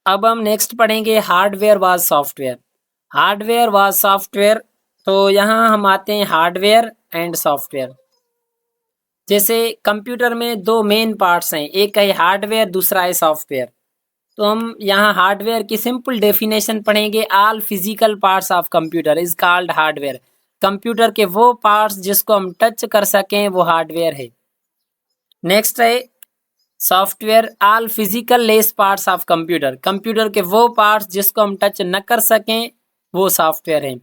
अब हम नेक्स्ट पढ़ेंगे hardware was software. Hardware was software, तो यहाँ हम आते हैं हार्डवेयर एंड सॉफ्टवेयर। जैसे कंप्यूटर में दो मेन पार्ट्स हैं, एक है हार्डवेयर, दूसरा है सॉफ्टवेयर। तो हम यहाँ हार्डवेयर की सिंपल डेफिनेशन पढ़ेंगे। All physical parts of computer is called hardware. Computer के वो पार्ट्स जिसको हम टच कर सकें वो हार्डवेयर है। नेक्स्ट है software. All physical less parts of computer, computer के वो पार्ट्स जिसको हम टच न कर सकें वो सॉफ्टवेयर है।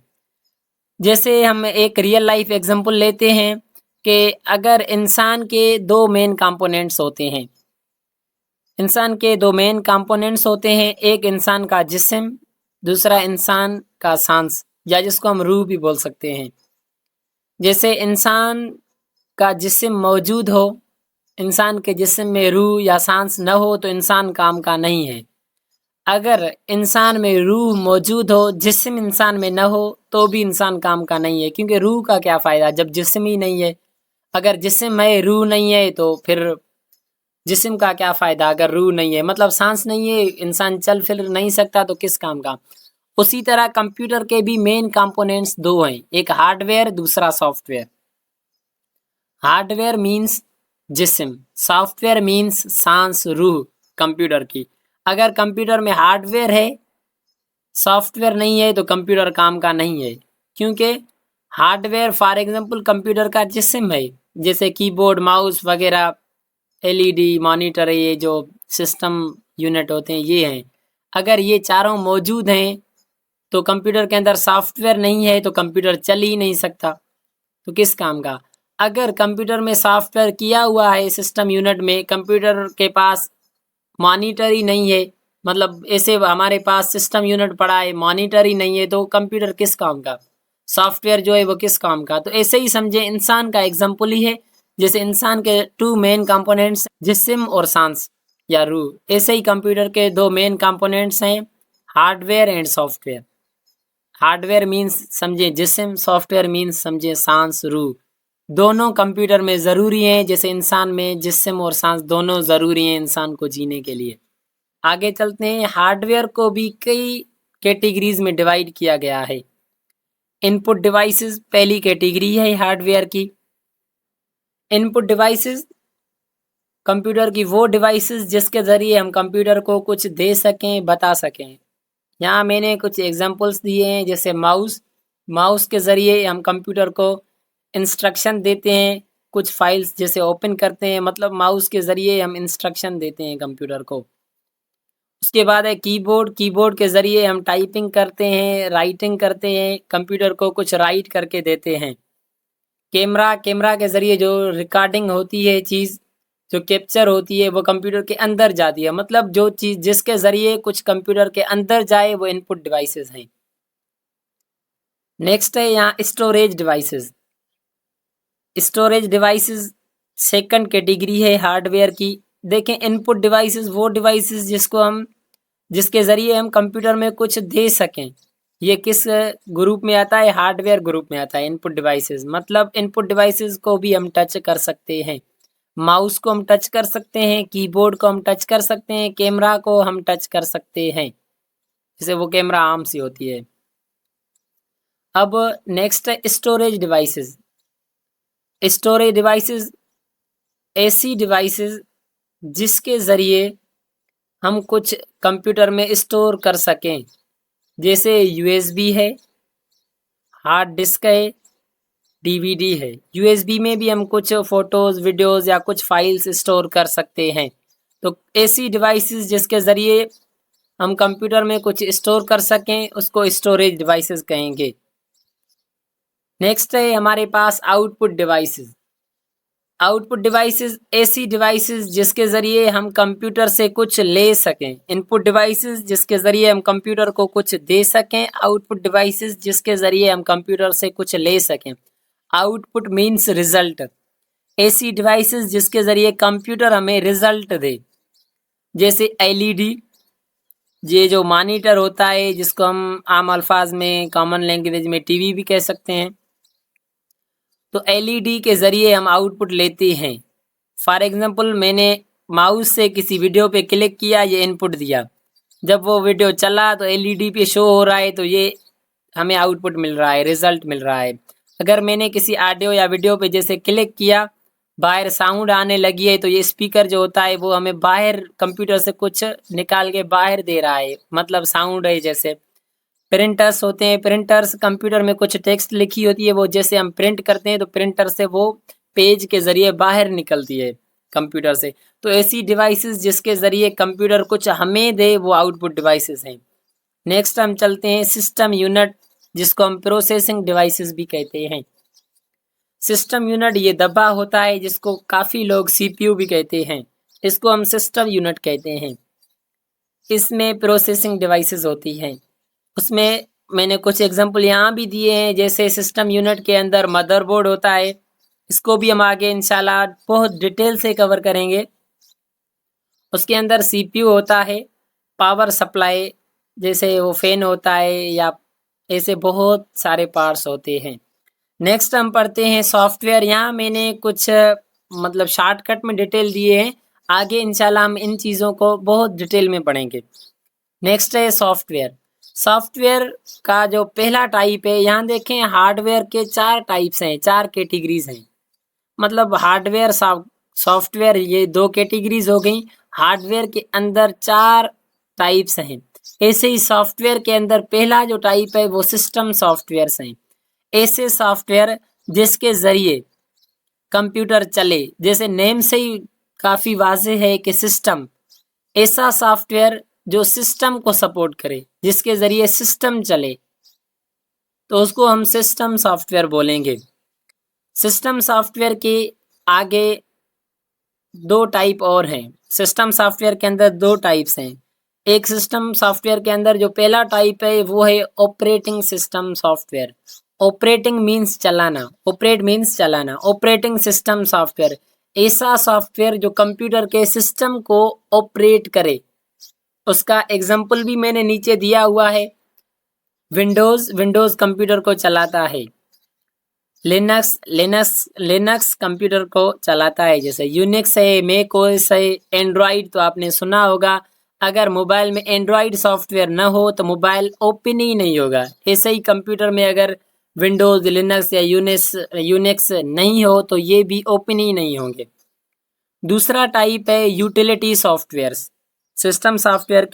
जैसे हम एक रियल लाइफ एग्जांपल लेते हैं कि अगर इंसान के दो मेन कंपोनेंट्स होते हैं, इंसान के दो मेन कंपोनेंट्स होते हैं, एक इंसान का जिस्म, दूसरा इंसान का सांस, या जिसको हम रूह भी बोल सकते हैं। जैसे इंसान का जिस्म मौजूद हो, इंसान के जिस्म में रूह या सांस न हो तो इंसान काम का नहीं है। अगर इंसान में रूह मौजूद हो, जिस्म इंसान में न हो तो भी इंसान काम का नहीं है, क्योंकि रूह का क्या फ़ायदा जब जिस्म ही नहीं है। अगर जिस्म है रूह नहीं है तो फिर जिस्म का क्या फ़ायदा अगर रूह नहीं है, मतलब सांस नहीं है, इंसान चल फिर नहीं सकता तो किस काम का। उसी तरह कंप्यूटर के भी मेन कंपोनेंट्स दो हैं, एक हार्डवेयर, दूसरा सॉफ्टवेयर। हार्डवेयर मीन्स जिस्म, सॉफ्टवेयर मीन्स सांस, रूह कंप्यूटर की। अगर कंप्यूटर में हार्डवेयर है, सॉफ्टवेयर नहीं है तो कंप्यूटर काम का नहीं है, क्योंकि हार्डवेयर फॉर एग्जांपल कंप्यूटर का जिस्म है, जैसे कीबोर्ड, माउस वगैरह, एलईडी, मॉनिटर, ये जो सिस्टम यूनिट होते हैं ये हैं। अगर ये चारों मौजूद हैं तो कंप्यूटर के अंदर सॉफ्टवेयर नहीं है तो कंप्यूटर चल ही नहीं सकता, तो किस काम का। अगर कंप्यूटर में सॉफ्टवेयर किया हुआ है सिस्टम यूनिट में, कंप्यूटर के पास मॉनिटर ही नहीं है, मतलब ऐसे हमारे पास सिस्टम यूनिट पड़ा है, मॉनिटर ही नहीं है, तो कंप्यूटर किस काम का, सॉफ्टवेयर जो है वो किस काम का। तो ऐसे ही समझे इंसान का एग्जाम्पल ही है, जैसे इंसान के टू मेन कंपोनेंट्स जिस्म और सांस या रूह, ऐसे ही कंप्यूटर के दो मेन कंपोनेंट्स हैं, hardware and software. Hardware means समझे जिस्म, सॉफ्टवेयर मीन्स समझे सांस, रूह। दोनों कंप्यूटर में ज़रूरी हैं, जैसे इंसान में जिस्म और सांस दोनों ज़रूरी हैं इंसान को जीने के लिए। आगे चलते हैं। हार्डवेयर को भी कई कैटेगरीज में डिवाइड किया गया है। इनपुट डिवाइसेस पहली कैटेगरी है हार्डवेयर की। इनपुट डिवाइसेस कंप्यूटर की वो डिवाइसेस जिसके ज़रिए हम कंप्यूटर को कुछ दे सकें, बता सकें। यहाँ मैंने कुछ एग्जांपल्स दिए हैं, जैसे माउस। माउस के ज़रिए हम कंप्यूटर को इंस्ट्रक्शन देते हैं, कुछ फाइल्स जैसे ओपन करते हैं, मतलब माउस के ज़रिए हम इंस्ट्रक्शन देते हैं कंप्यूटर को। उसके बाद है कीबोर्ड। कीबोर्ड के ज़रिए हम टाइपिंग करते हैं, राइटिंग करते हैं, कंप्यूटर को कुछ राइट करके देते हैं। कैमरा, कैमरा के ज़रिए जो रिकॉर्डिंग होती है, चीज़ जो कैप्चर होती है वो कंप्यूटर के अंदर जाती है, मतलब जो चीज़ जिसके ज़रिए कुछ कंप्यूटर के अंदर जाए वो इनपुट डिवाइसेस हैं। नेक्स्ट है यहाँ storage devices. Storage devices second category है हार्डवेयर की। देखें, इनपुट डिवाइसेस वो डिवाइसेस जिसको हम जिसके ज़रिए हम कंप्यूटर में कुछ दे सकें, ये किस ग्रुप में आता है, हार्डवेयर ग्रुप में आता है। इनपुट डिवाइसेस मतलब इनपुट डिवाइसेस को भी हम टच कर सकते हैं। माउस को हम टच कर सकते हैं, कीबोर्ड को हम टच कर सकते हैं, कैमरा को हम टच कर सकते हैं, जैसे वो कैमरा आर्म सी होती है। अब नेक्स्ट है स्टोरेज डिवाइसेस। स्टोरेज डिवाइसेस ऐसी डिवाइसेस जिसके ज़रिए हम कुछ कंप्यूटर में स्टोर कर सकें, जैसे यूएसबी है, हार्ड डिस्क है, डीवीडी है। यूएसबी में भी हम कुछ फोटोज़, वीडियोज़ या कुछ फाइल्स स्टोर कर सकते हैं। तो ऐसी डिवाइसेस जिसके ज़रिए हम कंप्यूटर में कुछ स्टोर कर सकें उसको स्टोरेज डिवाइसेस कहेंगे। नेक्स्ट है हमारे पास आउटपुट डिवाइसेस। आउटपुट डिवाइसेस ऐसी डिवाइसेस जिसके ज़रिए हम कंप्यूटर से कुछ ले सकें। इनपुट डिवाइसेस जिसके ज़रिए हम कंप्यूटर को कुछ दे सकें, आउटपुट डिवाइसेस जिसके ज़रिए हम कंप्यूटर से कुछ ले सकें। Output means result. ऐसी डिवाइसेस जिसके ज़रिए कंप्यूटर हमें रिजल्ट दे, जैसे एलईडी, ये जो मॉनिटर होता है जिसको हम आम अल्फाज में कॉमन लैंग्वेज में टीवी भी कह सकते हैं। तो एलईडी के ज़रिए हम आउटपुट लेते हैं। फॉर एग्जांपल मैंने माउस से किसी वीडियो पे क्लिक किया, ये इनपुट दिया। जब वो वीडियो चला तो एलईडी पे शो हो रहा है, तो ये हमें आउटपुट मिल रहा है, रिजल्ट मिल रहा है। अगर मैंने किसी ऑडियो या वीडियो पे जैसे क्लिक किया, बाहर साउंड आने लगी है, तो ये स्पीकर जो होता है वो हमें बाहर कंप्यूटर से कुछ निकाल के बाहर दे रहा है, मतलब साउंड है। जैसे प्रिंटर्स होते हैं, प्रिंटर्स कंप्यूटर में कुछ टेक्स्ट लिखी होती है, वो जैसे हम प्रिंट करते हैं तो प्रिंटर से वो पेज के जरिए बाहर निकलती है कंप्यूटर से। तो ऐसी डिवाइसेस जिसके जरिए कंप्यूटर कुछ हमें दे, वो आउटपुट डिवाइसेस हैं। नेक्स्ट हम चलते हैं सिस्टम यूनिट, जिसको हम प्रोसेसिंग डिवाइसेस भी कहते हैं। सिस्टम यूनिट ये डब्बा होता है जिसको काफ़ी लोग सीपीयू भी कहते हैं, इसको हम सिस्टम यूनिट कहते हैं। इसमें प्रोसेसिंग डिवाइसेस होती हैं। उसमें मैंने कुछ एग्जांपल यहाँ भी दिए हैं, जैसे सिस्टम यूनिट के अंदर मदरबोर्ड होता है, इसको भी हम आगे इंशाल्लाह बहुत डिटेल से कवर करेंगे। उसके अंदर सीपीयू होता है, पावर सप्लाई जैसे वो फैन होता है, या ऐसे बहुत सारे पार्ट्स होते हैं। नेक्स्ट हम पढ़ते हैं सॉफ्टवेयर। यहाँ मैंने कुछ मतलब शॉर्टकट में डिटेल दिए हैं, आगे इंशाल्लाह हम इन चीज़ों को बहुत डिटेल में पढ़ेंगे। नेक्स्ट है सॉफ्टवेयर। सॉफ्टवेयर का जो पहला टाइप है, यहाँ देखें हार्डवेयर के 4 टाइप्स हैं, 4 कैटेगरीज हैं। मतलब हार्डवेयर सॉफ्टवेयर ये 2 कैटेगरीज हो गई। हार्डवेयर के अंदर 4 टाइप्स हैं। ऐसे ही सॉफ्टवेयर के अंदर पहला जो टाइप है वो सिस्टम सॉफ्टवेयर हैं। ऐसे सॉफ्टवेयर जिसके ज़रिए कंप्यूटर चले, जैसे नेम से ही काफ़ी वाज़ेह है कि सिस्टम, ऐसा सॉफ्टवेयर जो सिस्टम को सपोर्ट करे, जिसके ज़रिए सिस्टम चले, तो उसको हम सिस्टम सॉफ्टवेयर बोलेंगे। सिस्टम सॉफ्टवेयर के आगे 2 टाइप और हैं। सिस्टम सॉफ्टवेयर के अंदर 2 टाइप्स हैं। एक सिस्टम सॉफ्टवेयर के अंदर जो पहला टाइप है वो है operating system software. Operating means चलाना, ऑपरेट मीन्स चलाना। ऑपरेटिंग सिस्टम सॉफ्टवेयर ऐसा सॉफ्टवेयर जो कंप्यूटर के सिस्टम को ऑपरेट करे। उसका एग्जाम्पल भी मैंने नीचे दिया हुआ है। विंडोज़ कंप्यूटर को चलाता है। लिनक्स कंप्यूटर को चलाता है। जैसे यूनिक्स है, मैक ओएस है, एंड्रॉइड तो आपने सुना होगा। अगर मोबाइल में एंड्रॉइड सॉफ्टवेयर न हो तो मोबाइल ओपन ही नहीं होगा। ऐसे ही कंप्यूटर में अगर विंडोज़, लिनक्स या यूनिक्स नहीं हो तो ये भी ओपन ही नहीं होंगे। दूसरा टाइप है यूटिलिटी सॉफ्टवेयर्स। सिस्टम सॉफ्टवेयर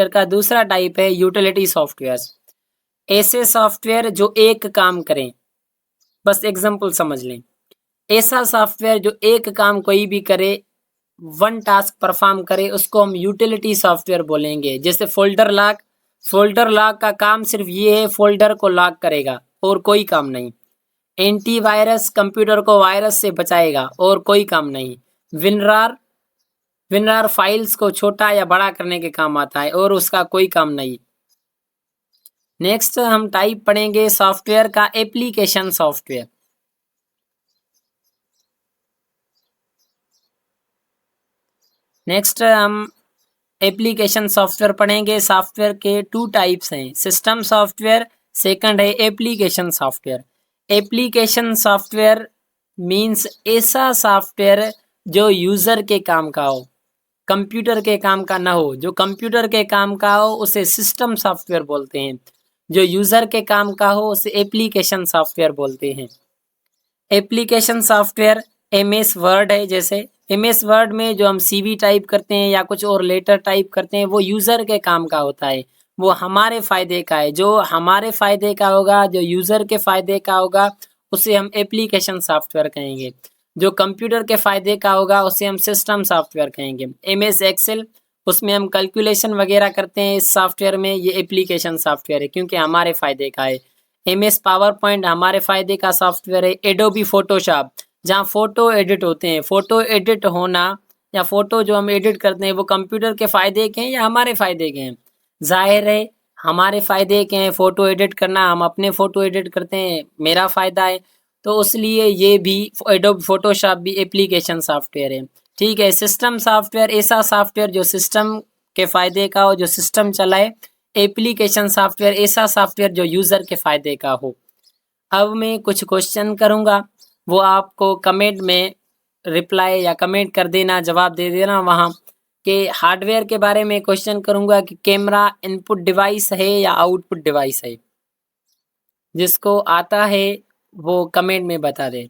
का दूसरा टाइप है यूटिलिटी सॉफ्टवेयर्स। ऐसे सॉफ्टवेयर जो एक काम करें, बस एग्जांपल समझ लें। ऐसा सॉफ्टवेयर जो एक काम कोई भी करे, वन टास्क परफॉर्म करे, उसको हम यूटिलिटी सॉफ्टवेयर बोलेंगे। जैसे फोल्डर लॉक का काम सिर्फ ये है, फोल्डर को लॉक करेगा और कोई काम नहीं। एंटीवायरस कंप्यूटर को वायरस से बचाएगा और कोई काम नहीं। विनरार फाइल्स को छोटा या बड़ा करने के काम आता है और उसका कोई काम नहीं। नेक्स्ट हम टाइप पढ़ेंगे सॉफ्टवेयर का एप्लीकेशन सॉफ्टवेयर। नेक्स्ट हम एप्लीकेशन सॉफ्टवेयर पढ़ेंगे। सॉफ्टवेयर के 2 टाइप्स हैं, सिस्टम सॉफ्टवेयर, सेकंड है application software. Application software means ऐसा सॉफ्टवेयर जो यूज़र के काम का हो, कंप्यूटर के काम का ना हो। जो कंप्यूटर के काम का हो उसे सिस्टम सॉफ्टवेयर बोलते हैं, जो यूज़र के काम का हो उसे एप्लीकेशन सॉफ्टवेयर बोलते हैं। एप्लीकेशन सॉफ्टवेयर MS वर्ड है। जैसे MS वर्ड में जो हम CV टाइप करते हैं या कुछ और लेटर टाइप करते हैं, वो यूज़र के काम का होता है, वो हमारे फ़ायदे का है। जो हमारे फ़ायदे का होगा, जो यूज़र के फ़ायदे का होगा, उसे हम एप्लीकेशन सॉफ्टवेयर कहेंगे। जो कंप्यूटर के फ़ायदे का होगा उसे हम सिस्टम सॉफ्टवेयर कहेंगे। MS एक्सेल, उसमें हम कैलकुलेशन वगैरह करते हैं, इस सॉफ्टवेयर में ये एप्लीकेशन सॉफ्टवेयर है क्योंकि हमारे फ़ायदे का है। MS पावर पॉइंट हमारे फ़ायदे का सॉफ्टवेयर है। एडोबी फोटोशॉप, जहाँ फ़ोटो एडिट होते हैं, फ़ोटो एडिट होना या फ़ोटो जो हम एडिट करते हैं वो कंप्यूटर के फ़ायदे के हैं या हमारे फ़ायदे के हैं? ज़ाहिर है हमारे फ़ायदे के हैं। फ़ोटो एडिट करना, हम अपने फ़ोटो एडिट करते हैं, मेरा फ़ायदा है, तो इसलिए ये भी एडोबी फोटोशॉप भी एप्लीकेशन सॉफ्टवेयर है। ठीक है। सिस्टम सॉफ्टवेयर ऐसा सॉफ्टवेयर जो सिस्टम के फ़ायदे का हो, जो सिस्टम चलाए। एप्लीकेशन सॉफ्टवेयर ऐसा सॉफ्टवेयर जो यूज़र के फ़ायदे का हो। अब मैं कुछ क्वेश्चन करूँगा, वो आपको कमेंट में रिप्लाई या कमेंट कर देना, जवाब दे देना वहाँ। कि हार्डवेयर के बारे में क्वेश्चन करूंगा कि कैमरा इनपुट डिवाइस है या आउटपुट डिवाइस है। जिसको आता है वो कमेंट में बता दे।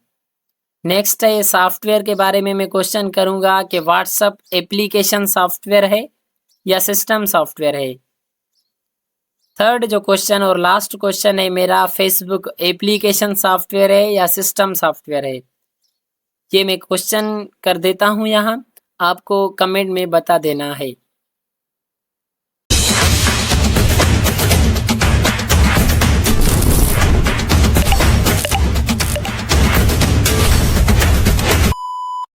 नेक्स्ट है सॉफ्टवेयर के बारे में मैं क्वेश्चन करूंगा कि व्हाट्सएप एप्लीकेशन सॉफ्टवेयर है या सिस्टम सॉफ्टवेयर है। थर्ड जो क्वेश्चन और लास्ट क्वेश्चन है मेरा, फेसबुक एप्लीकेशन सॉफ्टवेयर है या सिस्टम सॉफ्टवेयर है। ये मैं क्वेश्चन कर देता हूं यहाँ, आपको कमेंट में बता देना है।